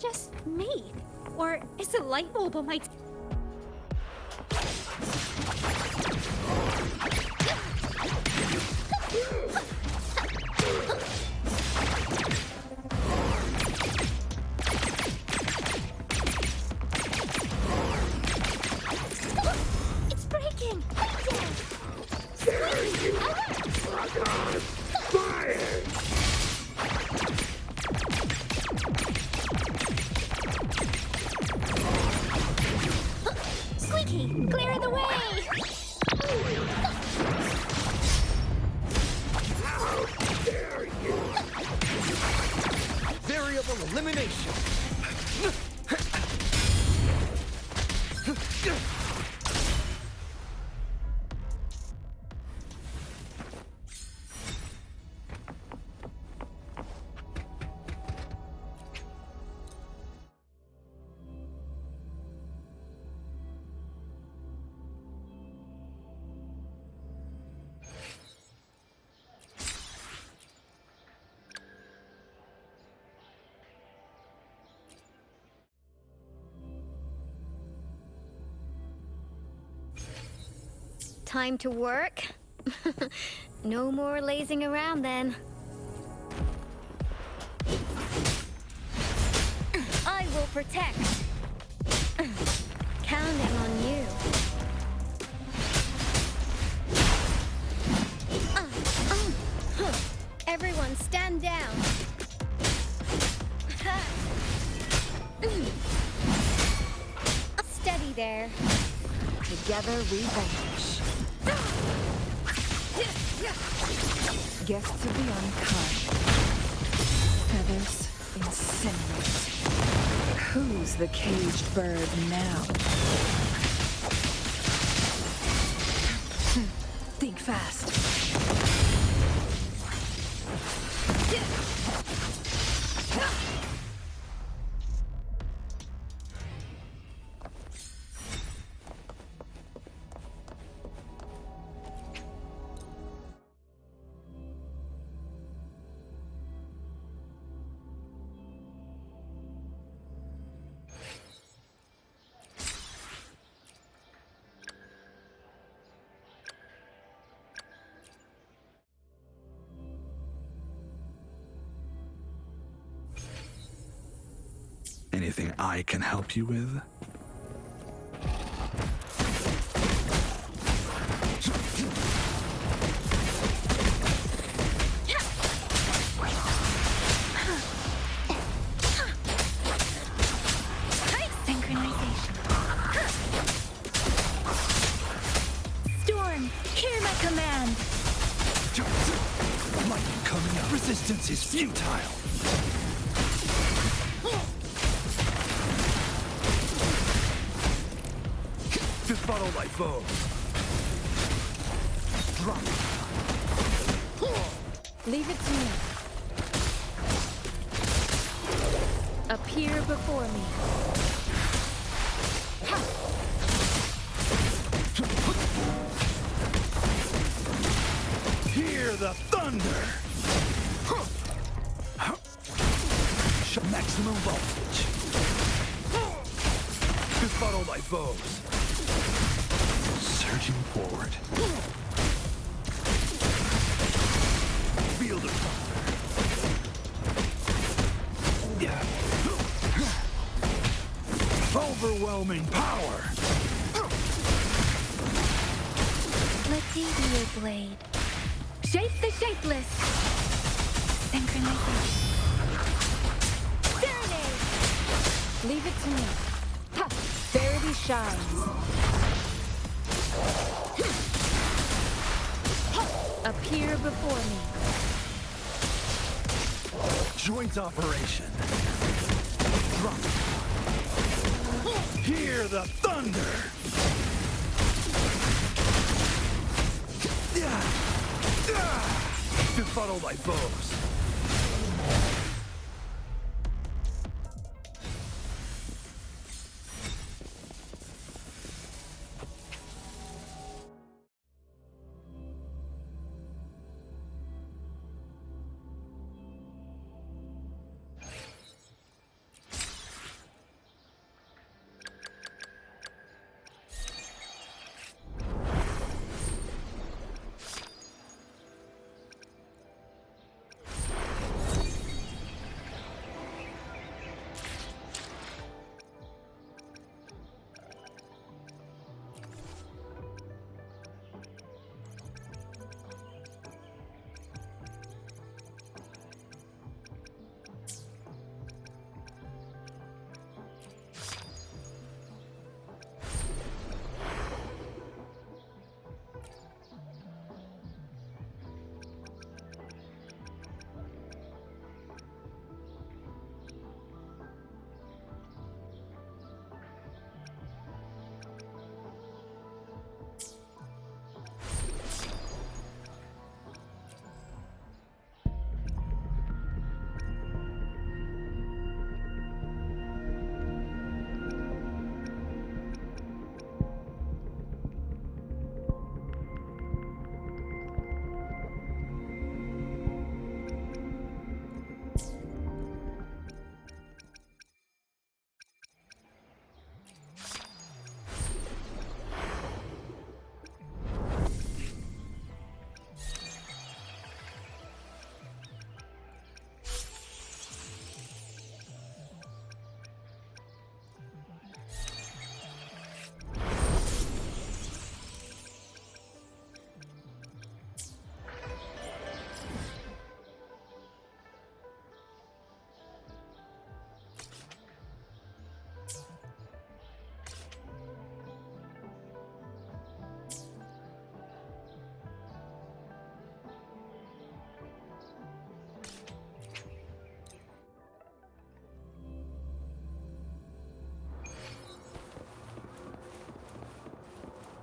just me? Or is the light bulb on my... It's breaking! Fire! Squeaky, clear the way! How dare you! Variable elimination. Time to work? No more lazing around then. I will protect. Counting on you. Everyone stand down. Steady there. Together we vanish. Guests of the unkind. Feathers incinerate. Who's the caged bird now? Think fast. Anything I can help you with? Synchronization. Storm, hear my command. Lightning coming up. Resistance is futile. Befuddle my foes. Drop. Leave it to me. Appear before me. Hear the thunder. Maximum voltage. Befuddle my foes. Surging forward. Field of thunder. Yeah. Overwhelming power. Let be your blade. Shape the shapeless. Synchronization. Serenade. Leave it to me. Ha! Verity shines. Appear before me. Joint operation. Drop. Hear the thunder. Befuddle my foes.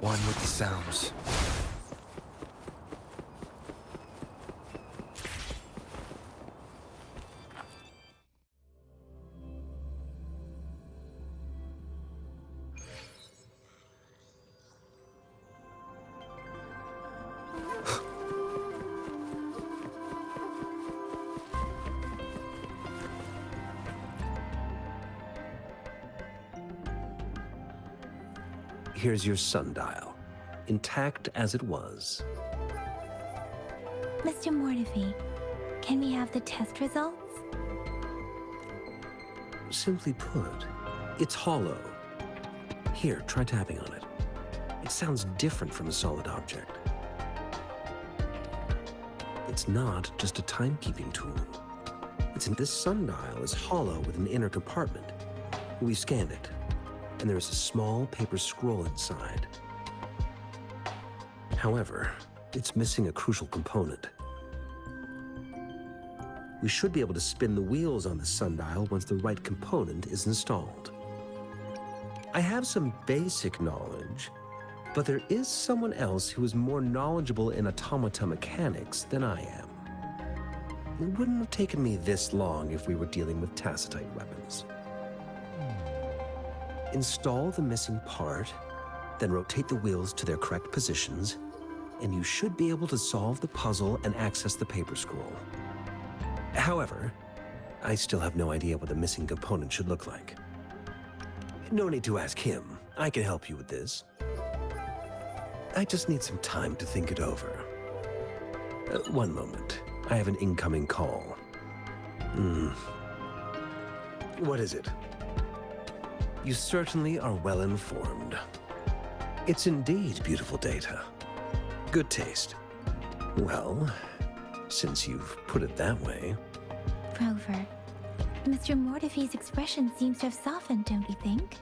One with the sounds. Here's your sundial, intact as it was. Mr. Mortefi, can we have the test results? Simply put, it's hollow. Here, try tapping on it. It sounds different from a solid object. It's not just a timekeeping tool. This sundial is hollow with an inner compartment. We scanned it, and there is a small paper scroll inside. However, it's missing a crucial component. We should be able to spin the wheels on the sundial once the right component is installed. I have some basic knowledge, but there is someone else who is more knowledgeable in automata mechanics than I am. It wouldn't have taken me this long if we were dealing with tacitite weapons. Install the missing part, then rotate the wheels to their correct positions, and you should be able to solve the puzzle and access the paper scroll. However, I still have no idea what the missing component should look like. No need to ask him. I can help you with this. I just need some time to think it over. One moment. I have an incoming call. What is it? You certainly are well informed. It's indeed beautiful data. Good taste. Well, since you've put it that way. Rover, Mr. Mortefi's expression seems to have softened, don't you think?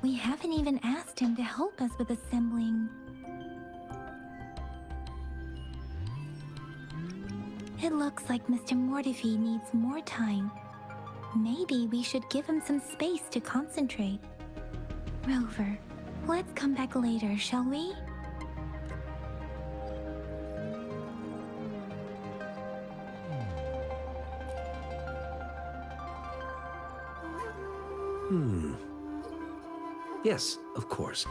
We haven't even asked him to help us with assembling. It looks like Mr. Mortefi needs more time. Maybe we should give him some space to concentrate. Rover, let's come back later, shall we? Yes, of course.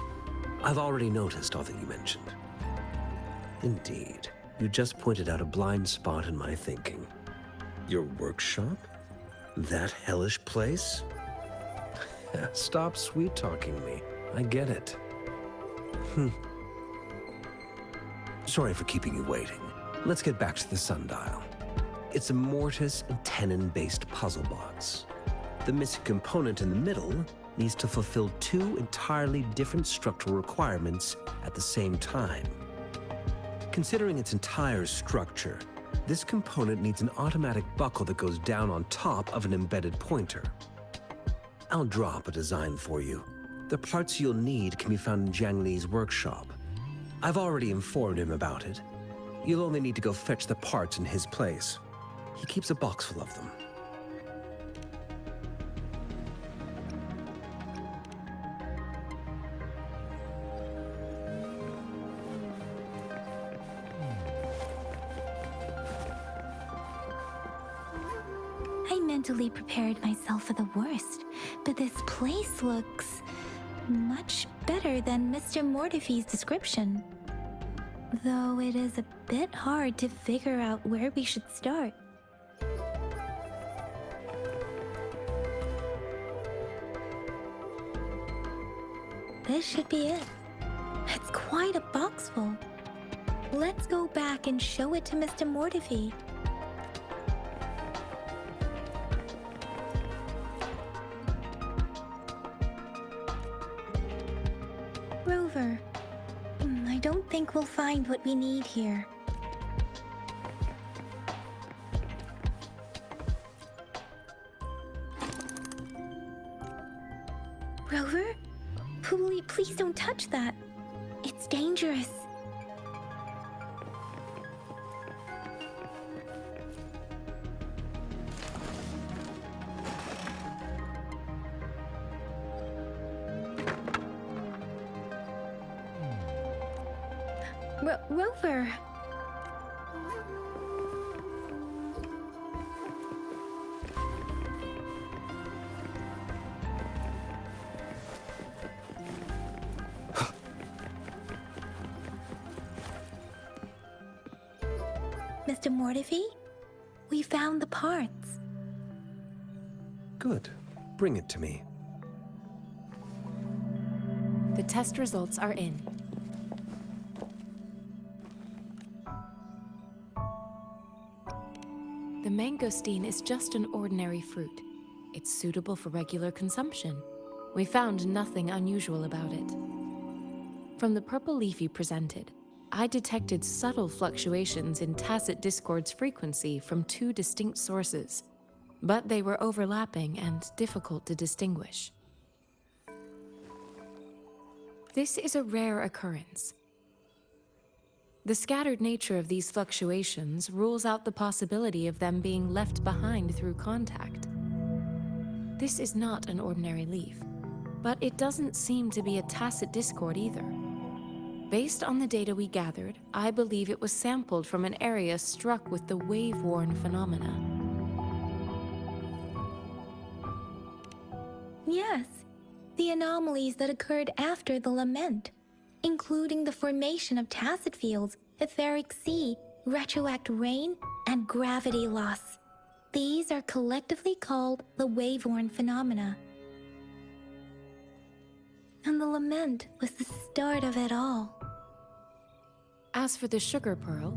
I've already noticed all that you mentioned. Indeed, you just pointed out a blind spot in my thinking. Your workshop? That hellish place? Stop sweet-talking me. I get it. Sorry for keeping you waiting. Let's get back to the sundial. It's a mortise and tenon-based puzzle box. The missing component in the middle needs to fulfill two entirely different structural requirements at the same time. Considering its entire structure, this component needs an automatic buckle that goes down on top of an embedded pointer. I'll drop a design for you. The parts you'll need can be found in Jiang Li's workshop. I've already informed him about it. You'll only need to go fetch the parts in his place. He keeps a box full of them. I mentally prepared myself for the worst, but this place looks much better than Mr. Mortefi's description. Though it is a bit hard to figure out where we should start. This should be it. It's quite a box full. Let's go back and show it to Mr. Mortefi. Rover, I don't think we'll find what we need here. Rover? Please don't touch that. It's dangerous. Rover. Mr. Mortifi, we found the parts. Good. Bring it to me. The test results are in. The mangosteen is just an ordinary fruit. It's suitable for regular consumption. We found nothing unusual about it. From the purple leaf you presented, I detected subtle fluctuations in tacit discord's frequency from two distinct sources, but they were overlapping and difficult to distinguish. This is a rare occurrence. The scattered nature of these fluctuations rules out the possibility of them being left behind through contact. This is not an ordinary leaf, but it doesn't seem to be a tacit discord either. Based on the data we gathered, I believe it was sampled from an area struck with the wave-worn phenomena. Yes, the anomalies that occurred after the lament, including the formation of tacit fields, etheric sea, retroact rain, and gravity loss. These are collectively called the wave-worn phenomena. And the lament was the start of it all. As for the sugar pearl,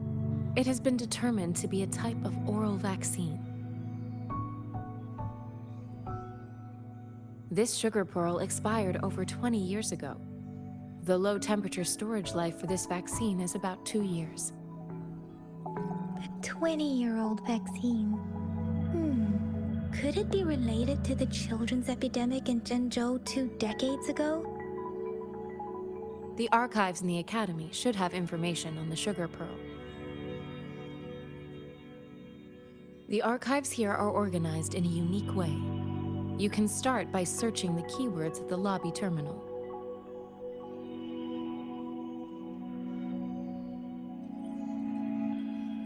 it has been determined to be a type of oral vaccine. This sugar pearl expired over 20 years ago. The low-temperature storage life for this vaccine is about 2 years. A 20-year-old vaccine. Could it be related to the children's epidemic in Zhengzhou 2 decades ago? The archives in the Academy should have information on the sugar pearl. The archives here are organized in a unique way. You can start by searching the keywords at the lobby terminal.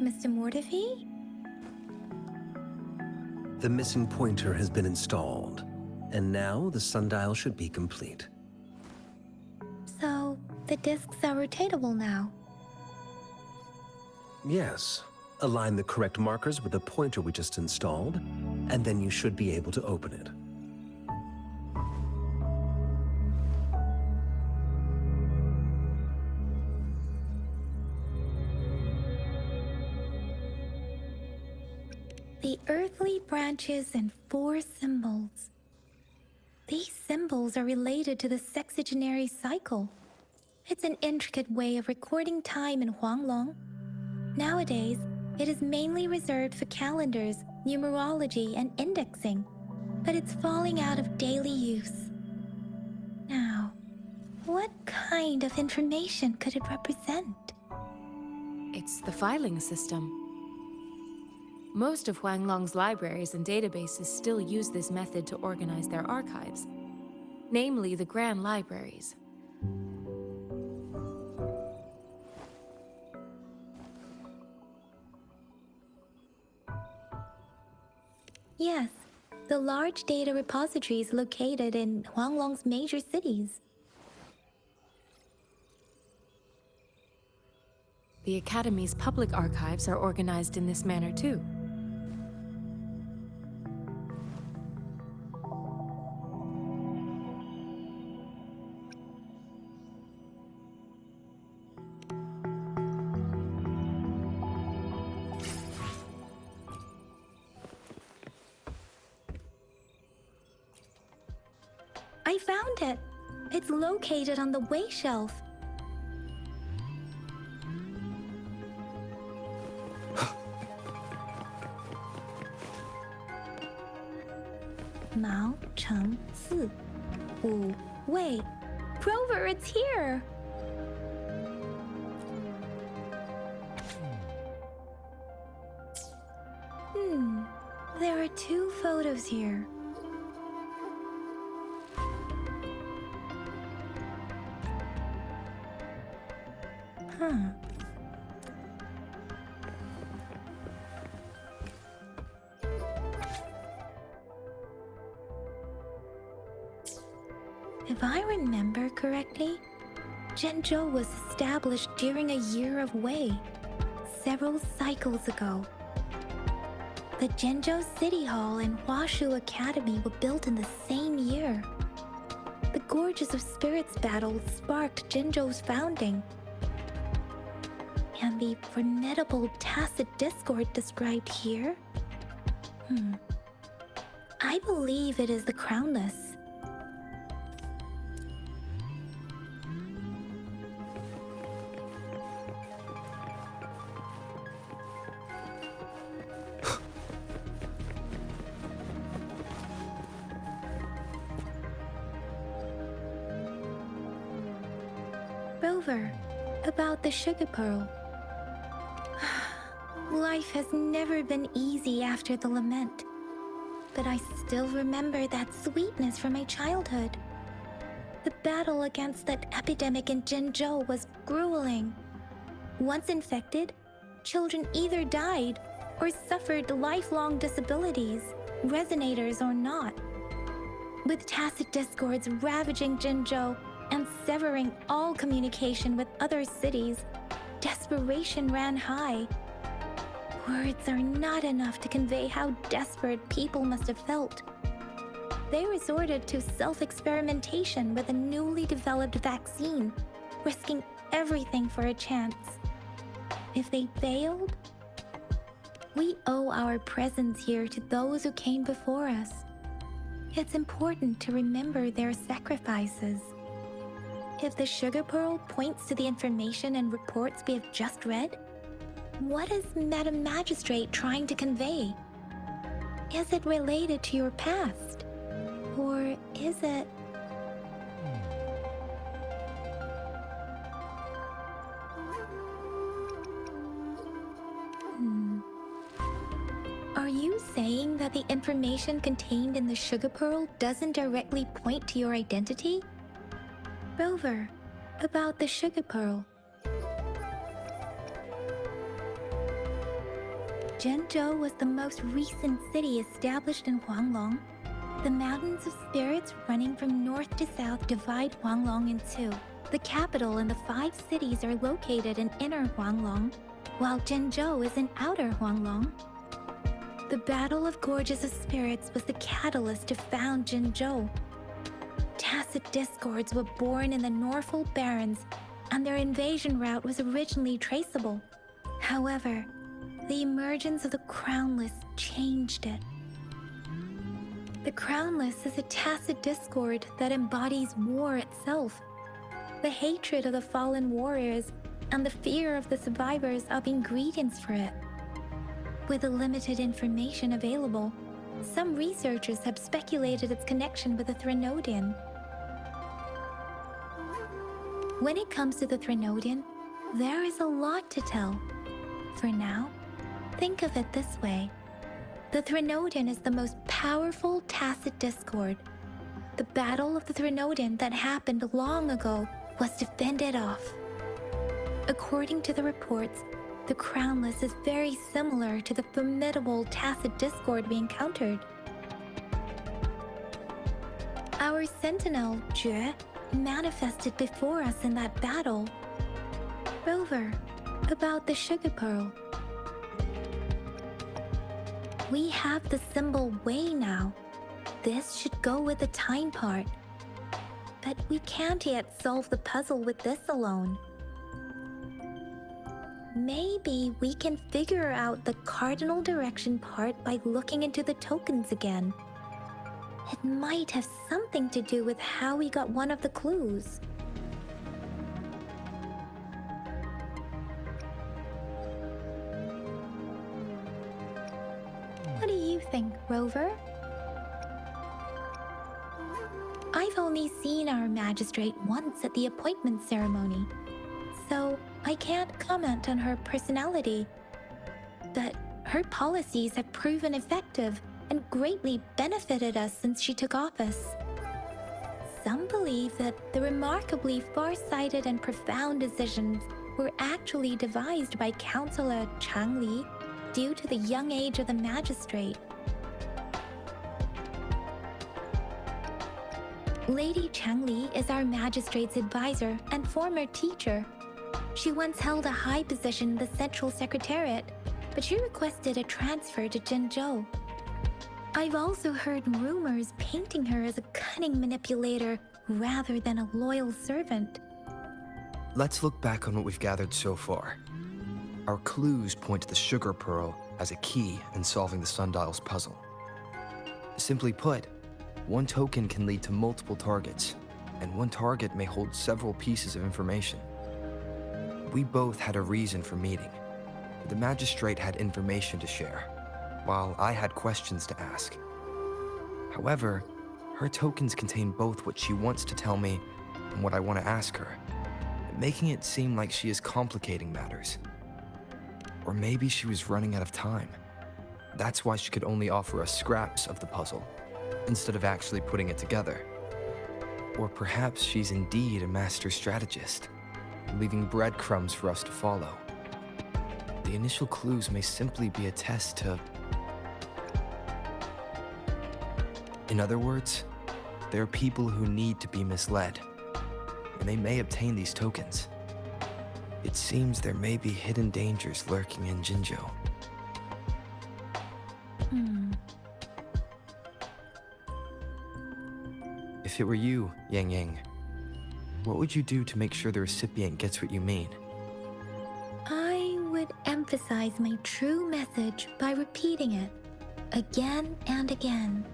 Mr. Mortifi? The missing pointer has been installed, and now the sundial should be complete. So, the discs are rotatable now. Yes. Align the correct markers with the pointer we just installed, and then you should be able to open it. The earthly branches and 4 symbols. These symbols are related to the sexagenary cycle. It's an intricate way of recording time in Huanglong. Nowadays, it is mainly reserved for calendars, numerology, and indexing, but it's falling out of daily use. Now, what kind of information could it represent? It's the filing system. Most of Huanglong's libraries and databases still use this method to organize their archives, namely the Grand Libraries. Yes, the large data repositories located in Huanglong's major cities. The Academy's public archives are organized in this manner too. I found it! It's located on the way shelf. Mao Cheng Si Wu Wei. Grover, it's here! There are 2 photos here. If I remember correctly, Zhenzhou was established during a year of Wei, several cycles ago. The Zhenzhou City Hall and Huashu Academy were built in the same year. The Gorges of Spirits battle sparked Zhenzhou's founding. And the formidable tacit discord described here? I believe it is the Crownless. Rover, about the sugar pearl. Life has never been easy after the lament, but I still remember that sweetness from my childhood. The battle against that epidemic in Zhenzhou was grueling. Once infected, children either died or suffered lifelong disabilities, resonators or not. With tacit discords ravaging Zhenzhou and severing all communication with other cities, desperation ran high. Words are not enough to convey how desperate people must have felt. They resorted to self-experimentation with a newly developed vaccine, risking everything for a chance. If they failed, we owe our presence here to those who came before us. It's important to remember their sacrifices. If the sugar pearl points to the information and reports we have just read, what is Madam Magistrate trying to convey? Is it related to your past? Or is it... Are you saying that the information contained in the sugar pearl doesn't directly point to your identity? Rover, about the sugar pearl. Zhenzhou was the most recent city established in Huanglong. The mountains of spirits running from north to south divide Huanglong in two. The capital and the 5 cities are located in inner Huanglong, while Zhenzhou is in outer Huanglong. The Battle of Gorges of Spirits was the catalyst to found Zhenzhou. Tacit discords were born in the Norfolk Barrens, and their invasion route was originally traceable. However, the emergence of the Crownless changed it. The Crownless is a tacit discord that embodies war itself. The hatred of the fallen warriors and the fear of the survivors are the ingredients for it. With the limited information available, some researchers have speculated its connection with the Threnodian. When it comes to the Threnodian, there is a lot to tell. For now, think of it this way. The Threnodian is the most powerful tacit discord. The Battle of the Threnodian that happened long ago was to fend it off. According to the reports, the Crownless is very similar to the formidable tacit discord we encountered. Our sentinel, Jue, manifested before us in that battle. Rover, about the sugar pearl. We have the symbol Wei now. This should go with the time part. But we can't yet solve the puzzle with this alone. Maybe we can figure out the cardinal direction part by looking into the tokens again. It might have something to do with how we got one of the clues. What do you think, Rover? I've only seen our magistrate once at the appointment ceremony, so I can't comment on her personality. But her policies have proven effective and greatly benefited us since she took office. Some believe that the remarkably far-sighted and profound decisions were actually devised by Councillor Chang Li due to the young age of the magistrate. Lady Changli is our magistrate's advisor and former teacher. She once held a high position in the Central Secretariat, but she requested a transfer to Zhengzhou. I've also heard rumors painting her as a cunning manipulator rather than a loyal servant. Let's look back on what we've gathered so far. Our clues point to the sugar pearl as a key in solving the sundial's puzzle. Simply put, one token can lead to multiple targets, and one target may hold several pieces of information. We both had a reason for meeting. The magistrate had information to share, while I had questions to ask. However, her tokens contain both what she wants to tell me and what I want to ask her, making it seem like she is complicating matters. Or maybe she was running out of time. That's why she could only offer us scraps of the puzzle, instead of actually putting it together. Or perhaps she's indeed a master strategist, leaving breadcrumbs for us to follow. The initial clues may simply be a test to... In other words, there are people who need to be misled, and they may obtain these tokens. It seems there may be hidden dangers lurking in Jinzhou. If it were you, Yang Yang, what would you do to make sure the recipient gets what you mean? I would emphasize my true message by repeating it again and again.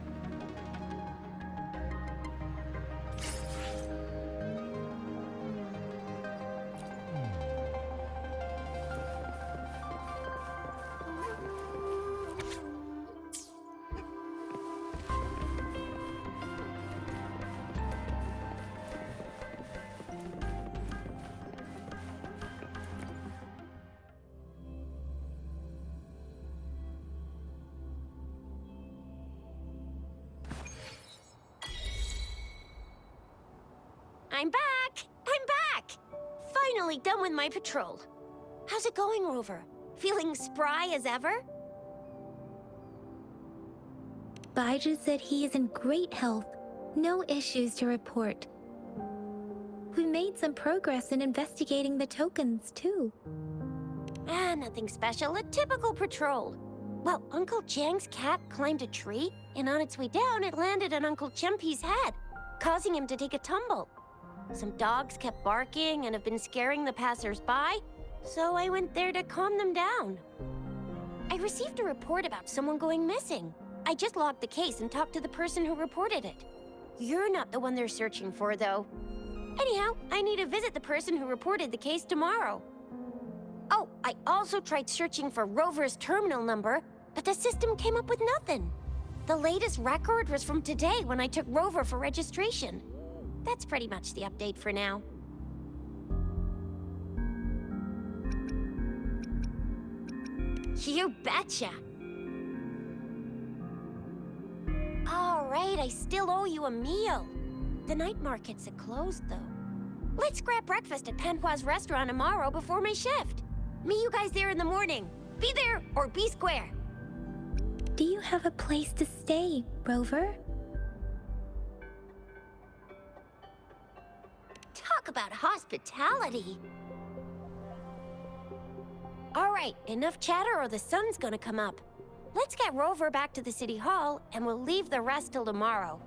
I'm back! I'm back! Finally done with my patrol. How's it going, Rover? Feeling spry as ever? Baiju said he is in great health. No issues to report. We made some progress in investigating the tokens, too. Nothing special. A typical patrol. Well, Uncle Jiang's cat climbed a tree, and on its way down, it landed on Uncle Chempi's head, causing him to take a tumble. Some dogs kept barking and have been scaring the passers-by, so I went there to calm them down. I received a report about someone going missing. I just logged the case and talked to the person who reported it. You're not the one they're searching for, though. Anyhow, I need to visit the person who reported the case tomorrow. Oh, I also tried searching for Rover's terminal number, but the system came up with nothing. The latest record was from today when I took Rover for registration. That's pretty much the update for now. You betcha! All right, I still owe you a meal. The night markets are closed, though. Let's grab breakfast at Panhua's restaurant tomorrow before my shift. Meet you guys there in the morning. Be there or be square. Do you have a place to stay, Rover? Talk about hospitality. All right, enough chatter or the sun's gonna come up. Let's get Rover back to the city hall and we'll leave the rest till tomorrow.